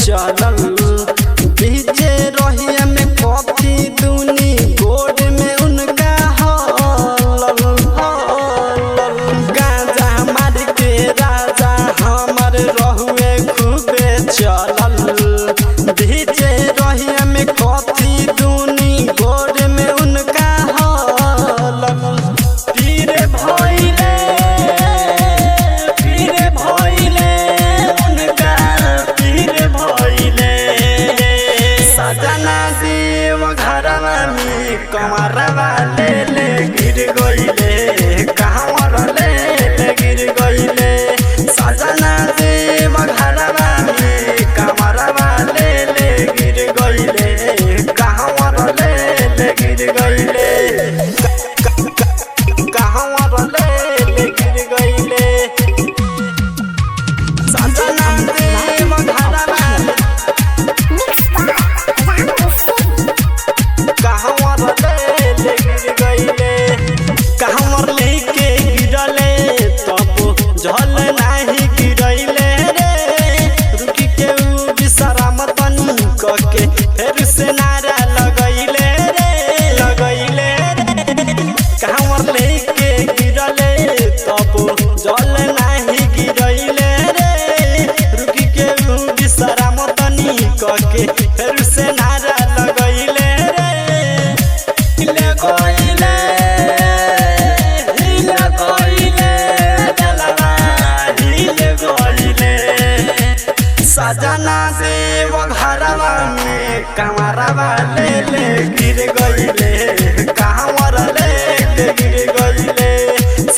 चलल बीजे रहिया में कॉफी दूनी गोड़ में उनका हलल गांजा मार के राजा हमर रहुए खूबे चलल बीजे रहिया में कॉफी दूनी गोड़ में उनका हलल पीर भइले उनका पीर भइले सजना देव घरवा में कमरवा ले गिर गइले कहवर ले गिर गइले सजना देव घरवा में कमरवा ले गिर गइले कहवर ले गिर गइले कहवर ले गिर गइले सजना देव घरवा कहवर ले गिर गइले कहवर लेके गिरले तब झल नाही गिरैले रे रुकी के उ विश्राम तनी कके फेर से नारा लगैले रे कहवर लेके गिरले तब झल नाही गिरैले रे रुकी के उ विश्राम तनी कके फेर से नारा लगैले रे हिले गइले जलवा हिले गइले सजना देव घरवा में कमरवा ले गिर गइले कहवर ले गिर गइले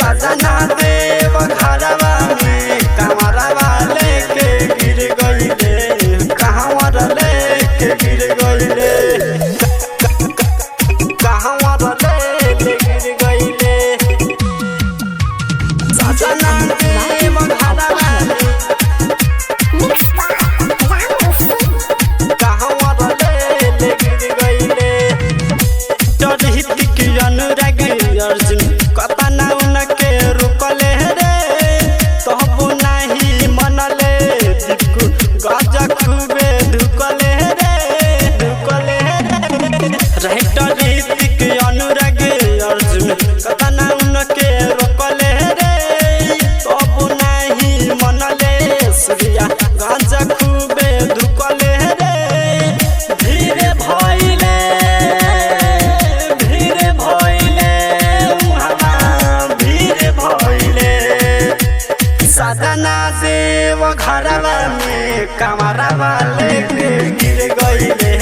सजना देव घरवा में कमरवा ले गिर गइले कहवर ले गिर गइले कहवर ले गिर गइले सजना देव घरवा में कहवर ले गिर गइले चढ़ित अनुराग अर्जुन कतना उनके रुकले रे तब नाही मनले दिक्कु गजा खूबे धुकले रे चढ़ित अनुराग अर्जुन कतना उनके रुकले रे तब नाही मनले सूर्या गजा खूबे धुकले रे धीरे भइले सजना देव घरवा में कमरवा ले गिर गइले